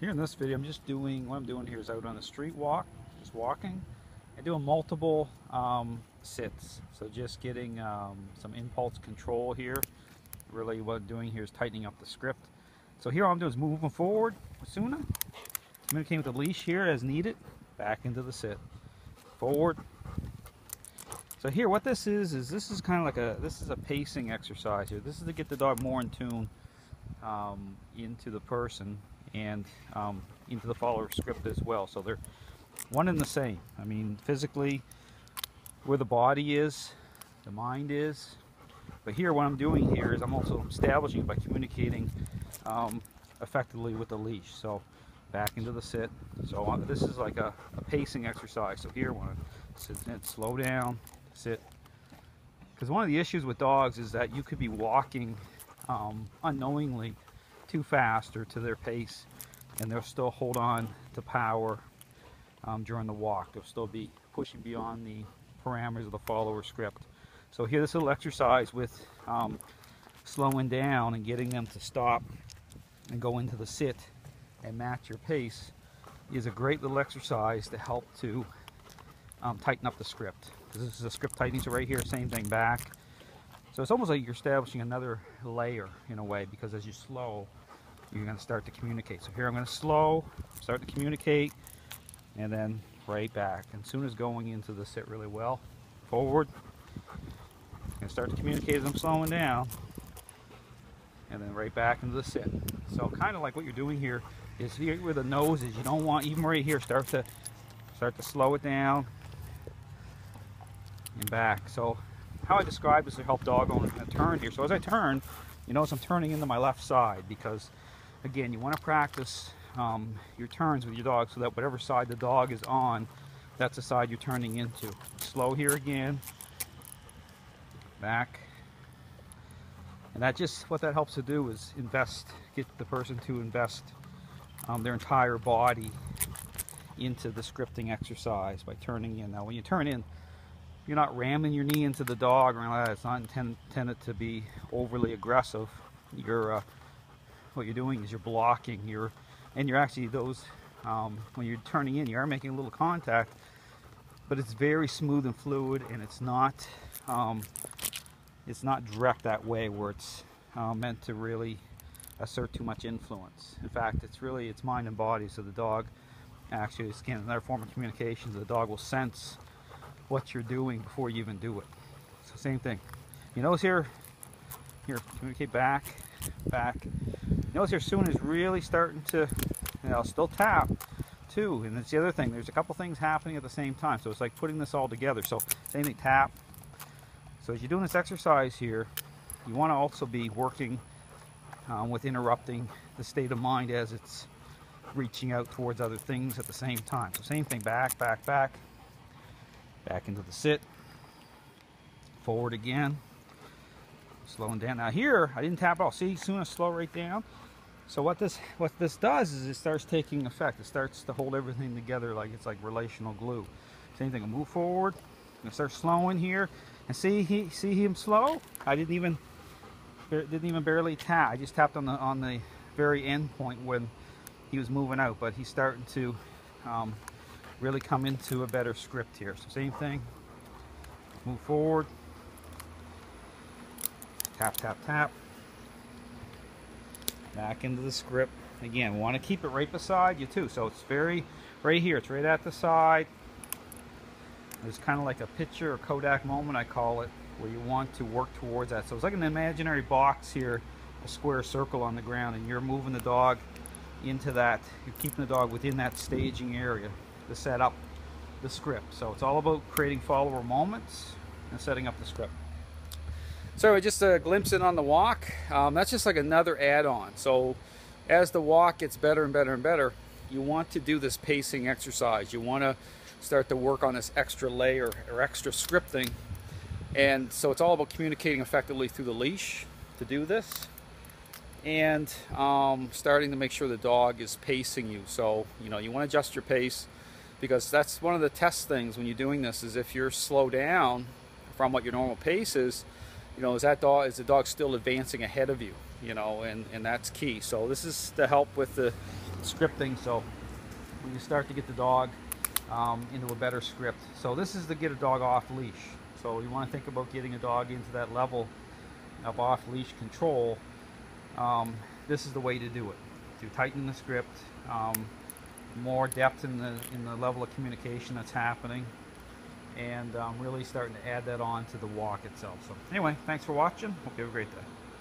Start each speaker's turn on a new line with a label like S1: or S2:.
S1: Here in this video, what I'm doing here is out on a street walk, just walking, and doing multiple sits. So just getting some impulse control here. Really what I'm doing here is tightening up the script. So here all I'm doing is moving forward with Suna, communicating with the leash here as needed, back into the sit, forward. So here what this is kind of like a pacing exercise here. This is to get the dog more in tune into the person and into the follower script as well. So they're one and the same. I mean, physically, where the body is, the mind is. But here, what I'm doing here is I'm also establishing by communicating effectively with the leash. So back into the sit. So this is like a pacing exercise. So here, I want to sit and slow down, sit. Because one of the issues with dogs is that you could be walking unknowingly too fast or to their pace, and they'll still hold on to power during the walk. They'll still be pushing beyond the parameters of the follower script. So here, this little exercise with slowing down and getting them to stop and go into the sit and match your pace is a great little exercise to help to tighten up the script. Because this is a script tightening, so right here, same thing back. So it's almost like you're establishing another layer in a way, because as you slow, you're going to start to communicate. So here I'm going to slow, start to communicate, and then right back. And soon as going into the sit really well, forward, and start to communicate as I'm slowing down, and then right back into the sit. So kind of like what you're doing here is here where the nose is. You don't want, even right here, start to slow it down and back. So how I describe this to help dog owners turn here. So as I turn, you notice I'm turning into my left side, because again, you want to practice your turns with your dog so that whatever side the dog is on, that's the side you're turning into. Slow here again, back. And that just, what that helps to do is get the person to invest their entire body into the scripting exercise by turning in. Now when you turn in, you're not ramming your knee into the dog or anything like that. It's not intended to be overly aggressive. What you're doing is you're blocking. You're actually when you're turning in, you are making a little contact, but it's very smooth and fluid, and it's not direct that way where it's meant to really assert too much influence. In fact, it's mind and body. So the dog actually is another form of communication. So the dog will sense what you're doing before you even do it. So same thing. You notice here communicate back. You notice here Suna is really starting to, still tap too. And that's the other thing. There's a couple things happening at the same time. So it's like putting this all together. So same thing, tap. So as you're doing this exercise here, you want to also be working with interrupting the state of mind as it's reaching out towards other things at the same time. So same thing, back. Back into the sit, forward again, slowing down. Now here, I didn't tap at all. See, Suna slow right down. So what this does is it starts taking effect. It starts to hold everything together like it's like relational glue. Same thing, I'll move forward, I'm gonna start slowing here, and see him slow? I didn't even barely tap. I just tapped on the very end point when he was moving out, but he's starting to really come into a better script here. So same thing, move forward, tap, back into the script. Again, want to keep it right beside you too. So it's right here, it's right at the side. It's kind of like a picture or Kodak moment, I call it, where you want to work towards that. So it's like an imaginary box here, a square circle on the ground, and you're moving the dog into that. You're keeping the dog within that staging area to set up the script. So it's all about creating follower moments and setting up the script. So just a glimpse in on the walk. That's just like another add-on. So as the walk gets better and better and better, you want to do this pacing exercise. You want to start to work on this extra layer or extra scripting. And so it's all about communicating effectively through the leash to do this, and starting to make sure the dog is pacing you. So you want to adjust your pace, because that's one of the test things when you're doing this, is if you're slow down from what your normal pace is, is the dog still advancing ahead of you, and that's key. So this is to help with the scripting, so we can start to get the dog into a better script. So this is to get a dog off leash. So you want to think about getting a dog into that level of off leash control. This is the way to do it. To tighten the script, more depth in the level of communication that's happening, and really starting to add that on to the walk itself. So anyway, thanks for watching. Hope you have a great day.